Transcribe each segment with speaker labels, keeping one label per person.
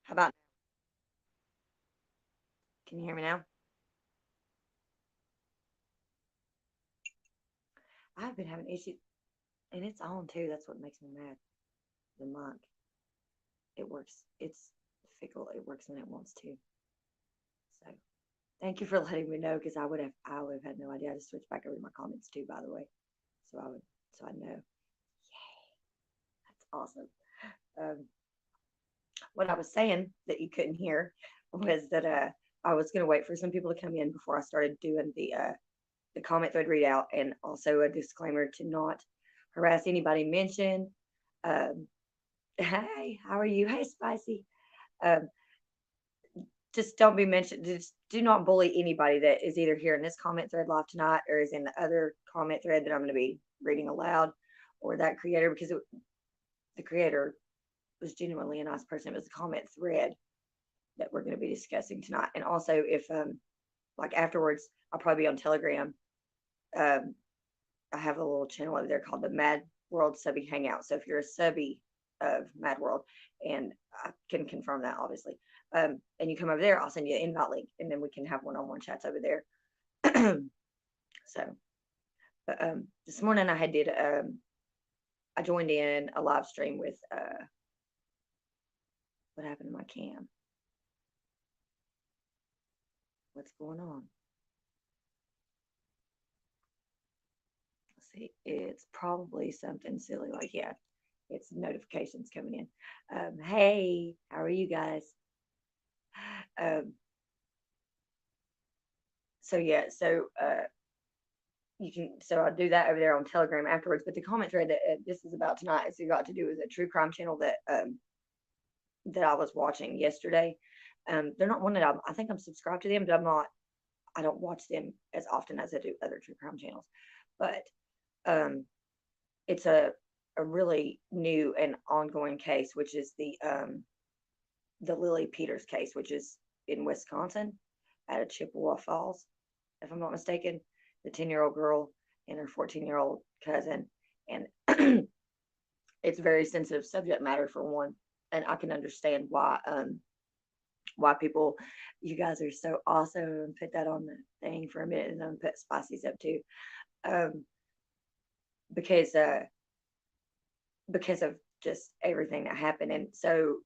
Speaker 1: How about, can you hear me now? I've been having issues, and it's on too. That's what makes me mad. The mic, it works. It's fickle. It works when it wants to. So thank you for letting me know because I would have had no idea. I just switched back over to my comments too, by the way. So I know. Yay, that's awesome. Um, what I was saying that you couldn't hear was that I was going to wait for some people to come in before I started doing the comment thread readout, and also a disclaimer to not harass anybody mentioned. Um, hey, how are you? Hey, Spicy. Um, just don't be mentioned. Just do not bully anybody that is either here in this comment thread live tonight or is in the other comment thread that I'm going to be reading aloud, or that creator, because the creator was genuinely a nice person. It was a comment thread that we're going to be discussing tonight. And also, if like afterwards, I'll probably be on Telegram. Um, I have a little channel over there called the Mad World Subby Hangout. So if you're a subby of Mad World, and I can confirm that obviously, and you come over there, I'll send you an invite link, and then we can have one-on-one chats over there. So, but this morning I joined in a live stream with what happened to my cam? What's going on? Let's see. It's probably something silly like, yeah, it's notifications coming in. Hey, how are you guys? Um, so yeah, you can, so I'll do that over there on Telegram afterwards. But the comment thread that this is about tonight is got to do with a true crime channel that I was watching yesterday. They're not one that I think I'm subscribed to them, but I don't watch them as often as I do other true crime channels. But um, it's a really new and ongoing case, which is the Lily Peters case, which is in Wisconsin at Chippewa Falls, if I'm not mistaken. The 10-year-old girl and her 14-year-old cousin. And it's very sensitive subject matter for one. And I can understand why people, you guys are so awesome. Put that on the thing for a minute, and then put Spicy's up too. Um, because because of just everything that happened. And so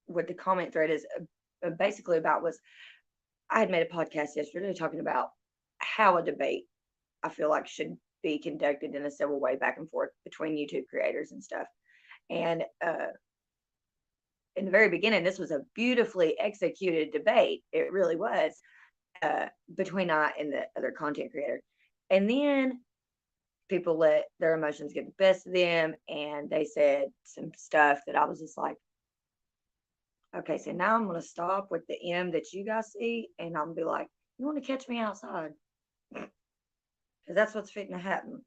Speaker 1: what the comment thread is basically about was, I had made a podcast yesterday talking about how a debate, I feel like, should be conducted in a civil way back and forth between YouTube creators and stuff. And in the very beginning, this was a beautifully executed debate. It really was, between I and the other content creator. And then people let their emotions get the best of them, and they said some stuff that I was just like, okay, so now I'm going to stop with the M that you guys see, and I'm going to be like, you want to catch me outside? Because that's what's fitting to happen.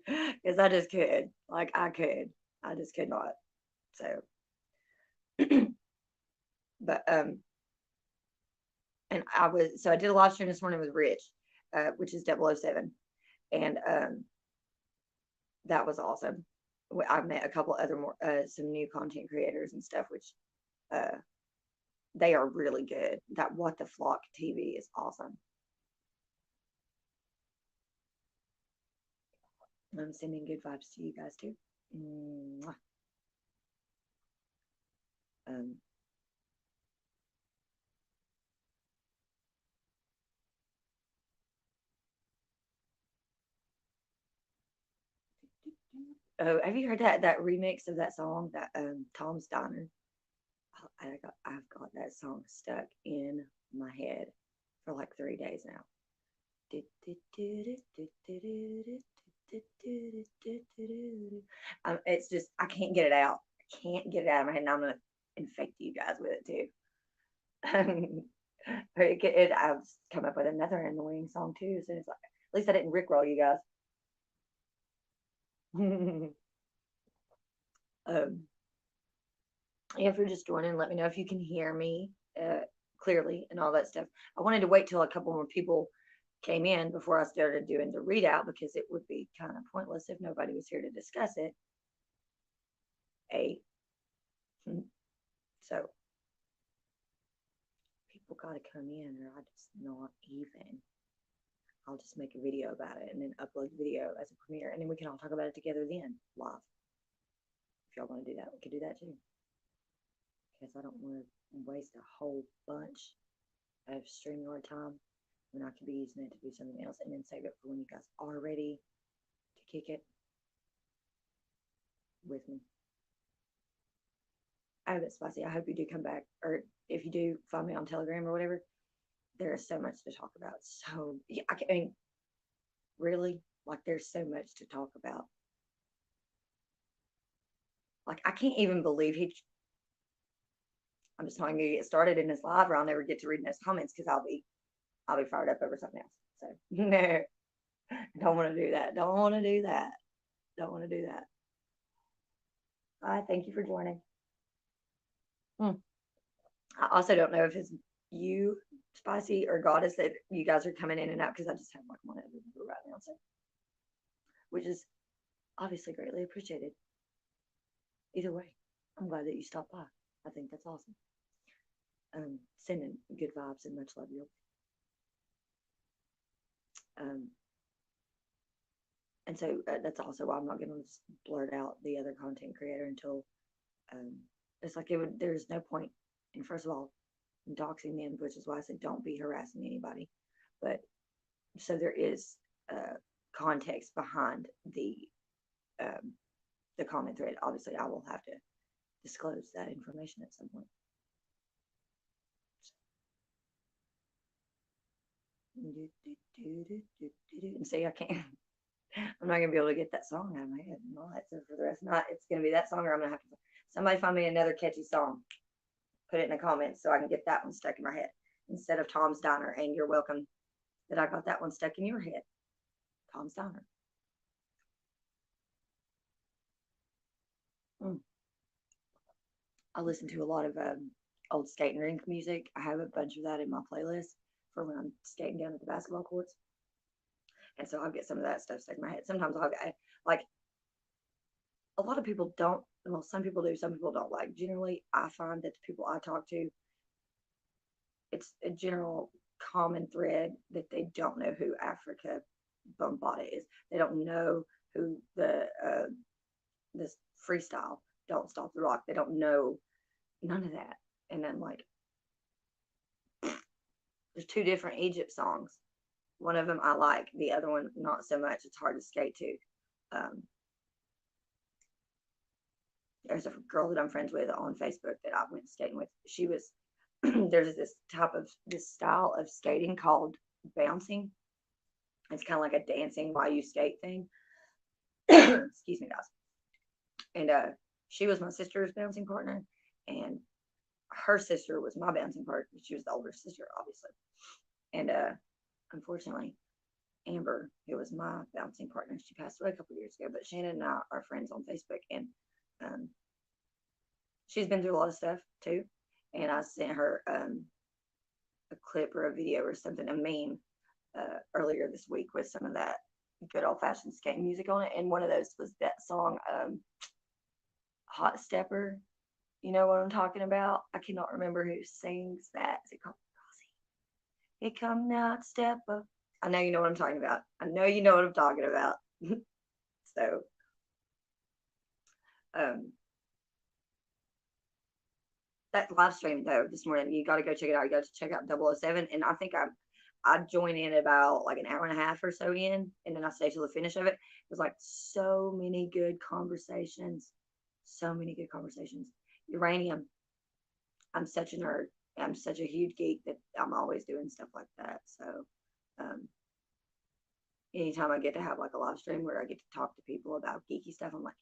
Speaker 1: Because I just could. Like, I just could not. So, but, and so I did a live stream this morning with Rich, which is 007. And that was awesome. I met a couple other some new content creators and stuff, which uh, they are really good. That What the Flock TV is awesome. I'm sending good vibes to you guys too. Um, oh, have you heard that remix of that song, that Tom's Diner? I've got that song stuck in my head for like 3 days now. It's just, I can't get it out. I can't get it out of my head, and I'm gonna infect you guys with it too. I've come up with another annoying song too. So it's like, at least I didn't rickroll you guys. If you're just joining, let me know if you can hear me clearly and all that stuff. I wanted to wait till a couple more people came in before I started doing the readout, because it would be kind of pointless if nobody was here to discuss it. So people got to come in, or I just not even. I'll just make a video about it and then upload the video as a premiere, and then we can all talk about it together then live. If y'all want to do that, we could do that too. Because I don't want to waste a whole bunch of StreamYard time when I could be using it to do something else, and then save it for when you guys are ready to kick it with me. Oh, that's spicy. I hope you do come back, or if you do, find me on Telegram or whatever. There is so much to talk about. So yeah, I mean, really, like there's so much to talk about. Like I can't even believe I'm just not gonna get started in this live, or I'll never get to reading those comments because I'll be fired up over something else. So no, don't want to do that. Don't want to do that. Don't want to do that. I thank you for joining. I also don't know if it's you, Spicy, or Goddess, that you guys are coming in and out, because I just have like one other people right now, so, which is obviously greatly appreciated. Either way, I'm glad that you stopped by. I think that's awesome. Sending good vibes and much love, you. And so that's also why I'm not going to blurt out the other content creator until it's like there's no point in, first of all, doxing them, which is why I said don't be harassing anybody. But so there is context behind the comment thread. Obviously, I will have to disclose that information at some point. And see, I can't. I'm not gonna be able to get that song out of my head. No, that's it for the rest of the night. It's gonna be that song, or I'm gonna have to somebody find me another catchy song. Put it in the comments so I can get that one stuck in my head instead of Tom's Diner. And you're welcome that I got that one stuck in your head. Tom's Diner. I listen to a lot of old skating rink music. I have a bunch of that in my playlist for when I'm skating down at the basketball courts. And so I'll get some of that stuff stuck in my head. Sometimes I'll get, like, a lot of people don't, well, some people do, some people don't. Like, generally, I find that the people I talk to, it's a general common thread that they don't know who Afrika Bambaataa is. They don't know who this freestyle, Don't Stop the Rock. They don't know none of that. And then, like, there's two different Egypt songs. One of them I like, the other one not so much. It's hard to skate to. There's a girl that I'm friends with on Facebook that I went skating with. She was there's this style of skating called bouncing. It's kind of like a dancing while you skate thing. Excuse me, guys. And she was my sister's bouncing partner, and her sister was my bouncing partner. She was the older sister, obviously. And unfortunately, Amber, who was my bouncing partner, she passed away a couple years ago. But Shannon and I are friends on Facebook, and she's been through a lot of stuff too. And I sent her a clip or a video or something, a meme, earlier this week with some of that good old fashioned skating music on it. And one of those was that song, Hot Stepper. You know what I'm talking about? I cannot remember who sings that. Is it called Rosie? Here come now, stepper. I know you know what I'm talking about. I know you know what I'm talking about. So, that live stream though this morning, you got to go check it out. You got to check out 007, and I think I joined in about like an hour and a half or so in, and then I stayed till the finish of it. It was like so many good conversations, so many good conversations. Uranium. I'm such a nerd. I'm such a huge geek that I'm always doing stuff like that. So, anytime I get to have like a live stream where I get to talk to people about geeky stuff, I'm like,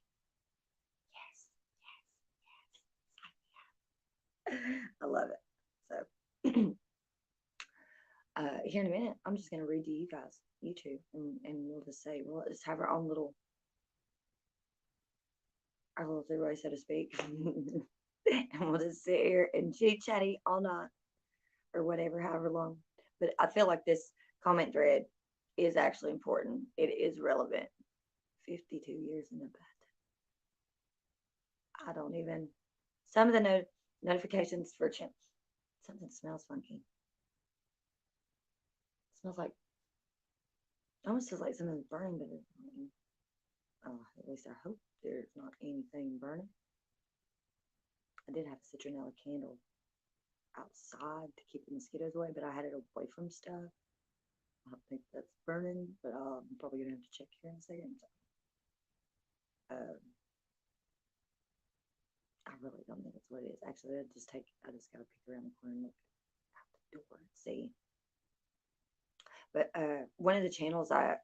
Speaker 1: yes. I love it. So, here in a minute, I'm just going to read to you guys, you two, and we'll just have our little three-way, so to speak. And we'll just sit here and chit-chatty all night or whatever, however long. But I feel like this comment thread is actually important. It is relevant. 52 years in the bed. Some of the notifications for something smells funky. smells like, almost feels like something's burning, but at least I hope there's not anything burning. I did have a citronella candle outside to keep the mosquitoes away, but I had it away from stuff. I don't think that's burning, but I'm probably gonna have to check here in a second. Um, I really don't think that's what it is. Actually, I just gotta peek around the corner and look out the door and see. But one of the channels that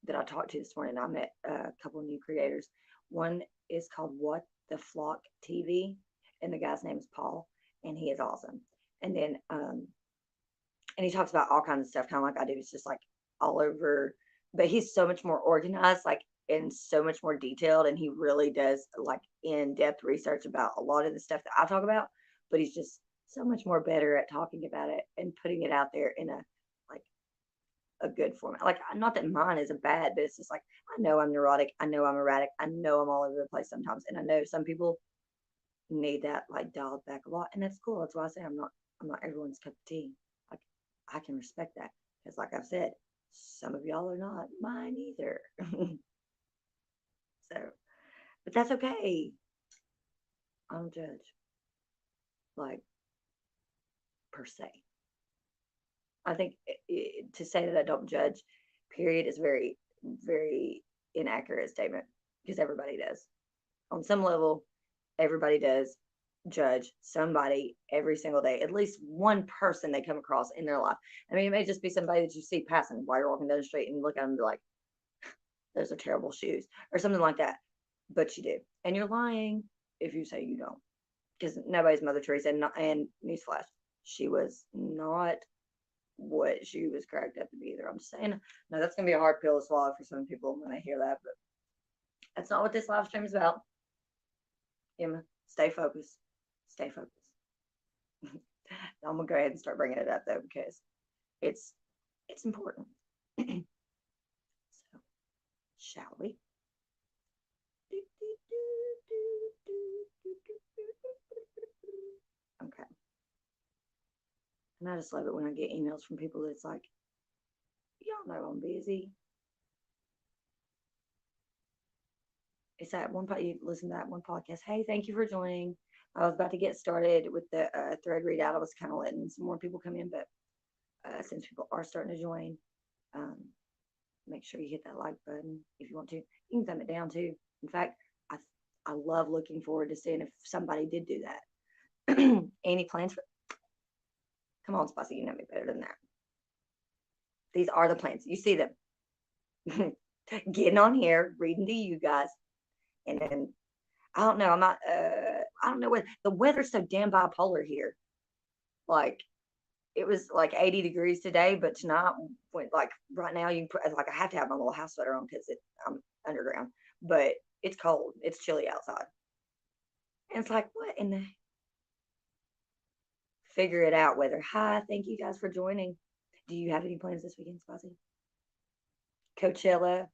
Speaker 1: I talked to this morning, I met a couple new creators. One is called What the Flock TV, and the guy's name is Paul, and he is awesome. And then and he talks about all kinds of stuff, kind of like I do. It's just like all over, but he's so much more organized, like, and so much more detailed, and he really does like in-depth research about a lot of the stuff that I talk about. But he's just so much more better at talking about it and putting it out there in a like a good format. Like, not that mine is a bad, but it's just like I know I'm neurotic, I know I'm erratic, I know I'm all over the place sometimes, and I know some people need that like dialed back a lot, and that's cool. That's why I say I'm not everyone's cup of tea. Like, I can respect that because, like I've said, some of y'all are not mine either. So, but that's okay. I don't judge, like, per se. I think to say that I don't judge, period, is very, very inaccurate statement because everybody does. On some level, everybody does judge somebody every single day, at least one person they come across in their life. I mean, it may just be somebody that you see passing while you're walking down the street and you look at them and be like, those are terrible shoes or something like that. But you do. And you're lying if you say you don't. Because nobody's Mother Teresa. And newsflash, she was not what she was cracked up to be either. I'm just saying, no, that's going to be a hard pill to swallow for some people when they hear that. But that's not what this live stream is about. Emma, stay focused. Stay focused. I'm going to go ahead and start bringing it up, though, because it's important. So, shall we? Okay. And I just love it when I get emails from people that's like, y'all know I'm busy. It's that one part, you listen to that one podcast. Hey, thank you for joining. I was about to get started with the thread readout. I was kind of letting some more people come in, but since people are starting to join, um, make sure you hit that like button if you want to. You can thumb it down too. In fact, I love looking forward to seeing if somebody did do that. Any plans for? Come on, Spicy, you know me better than that. These are the plans. You see them. Getting on here, reading to you guys, and then I don't know. I'm not. I don't know what the weather's so damn bipolar here. Like, it was like 80 degrees today, but tonight, like right now, you can put, like, I have to have my little house sweater on because I'm underground, but it's cold. It's chilly outside, and it's like, what in the? Figure it out. Weather. Hi, thank you guys for joining. Do you have any plans this weekend, Spicy? Coachella,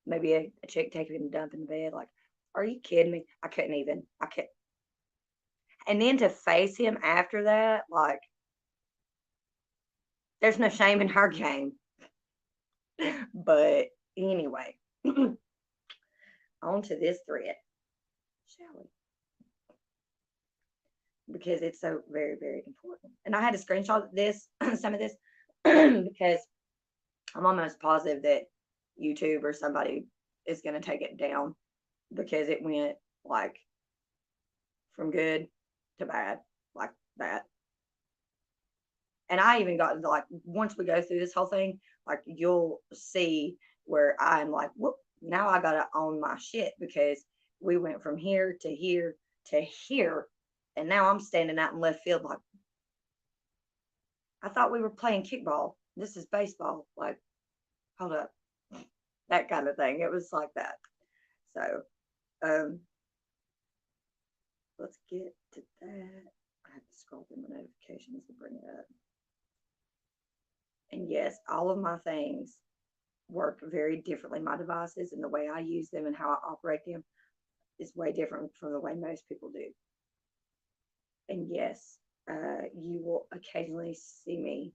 Speaker 1: maybe a chick taking a dump in the bed. Like, are you kidding me? I couldn't even. I could. And then to face him after that, like, there's no shame in her game. But anyway, on to this thread, shall we? Because it's so very, very important. And I had to screenshot this, some of this, because I'm almost positive that YouTube or somebody is going to take it down because it went like from good to bad, like that. And I even got to, like, once we go through this whole thing, like, you'll see where I'm like, whoop, now I got to own my shit because we went from here to here to here. And now I'm standing out in left field like, I thought we were playing kickball. This is baseball. Like, hold up. That kind of thing. It was like that. So, let's get to that. I have to scroll through my notifications to bring it up. And yes, all of my things work very differently. My devices and the way I use them and how I operate them is way different from the way most people do. And yes, you will occasionally see me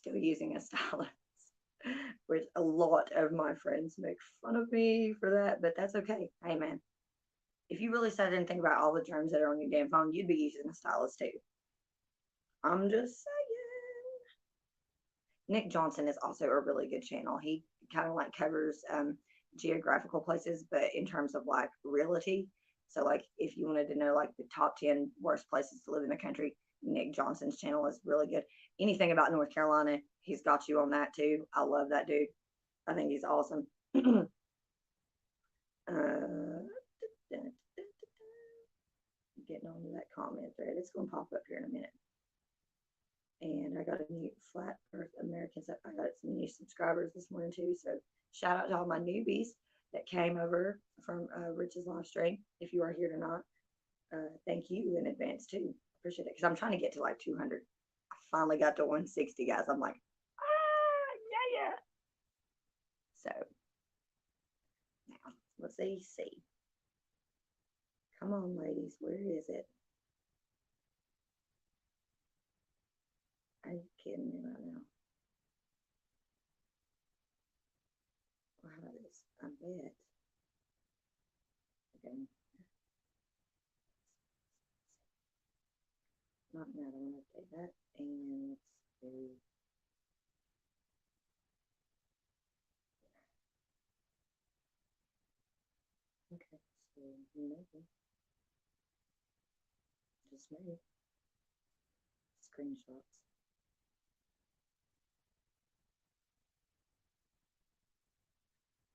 Speaker 1: still using a stylus, which a lot of my friends make fun of me for that, but that's okay. Hey, man, if you really sat there and think about all the germs that are on your damn phone, you'd be using a stylus too. I'm just saying. Nick Johnson is also a really good channel. He kind of like covers geographical places, but in terms of like realty. So like if you wanted to know like the top 10 worst places to live in the country, Nick Johnson's channel is really good. Anything about North Carolina, he's got you on that too. I love that dude. I think he's awesome. Getting on to that comment thread. It's going to pop up here in a minute. And I got a new Flat Earth Americans. I got some new subscribers this morning too. So shout out to all my newbies that came over from Rich's live stream. If you are here tonight, thank you in advance too. Appreciate it because I'm trying to get to like 200. I finally got to 160, guys. I'm like, yeah. So now let's see. Come on, ladies. Where is it? Are you kidding me right now? Well, how about this? I bet. Okay. Not now. I want to update that. And let's do. Okay. So maybe. Just maybe. Screenshots.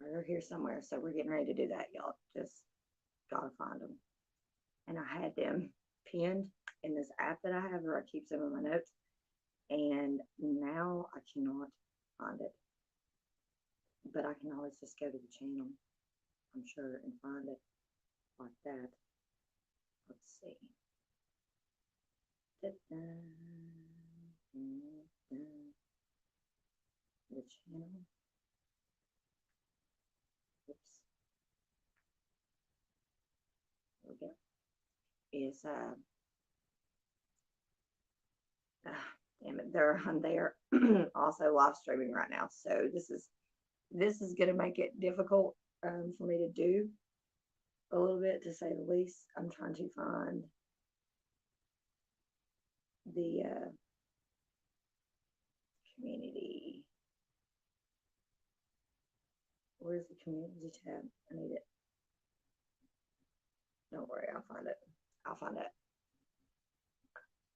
Speaker 1: They're here somewhere, so we're getting ready to do that, y'all. Just gotta find them. And I had them pinned in this app that I have where I keep some of my notes, and now I cannot find it. But I can always just go to the channel, I'm sure, and find it like that. Let's see. The channel. Oops. There we go. Is damn it, they're on there also live streaming right now. So this is gonna make it difficult for me to do a little bit, to say the least. I'm trying to find the community. Where's the community tab? I need it. Don't worry, I'll find it. I'll find it.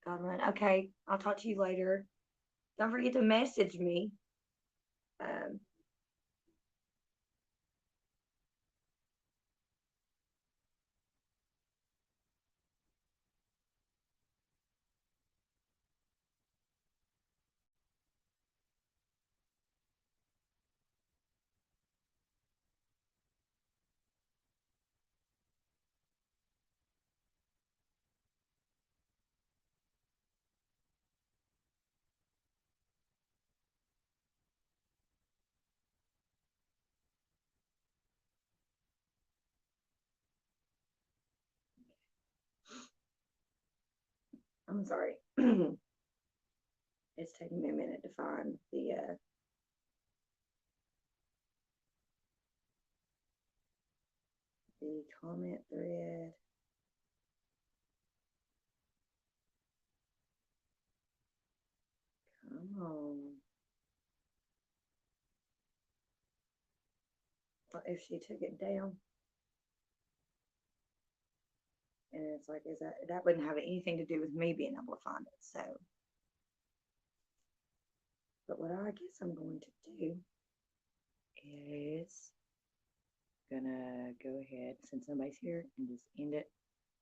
Speaker 1: Gotta run. Okay, I'll talk to you later. Don't forget to message me. I'm sorry. It's taking me a minute to find the comment thread. Come on. What if she took it down? And it's like, is that wouldn't have anything to do with me being able to find it. So, but what I guess I'm going to do is gonna go ahead, since nobody's here, and just end it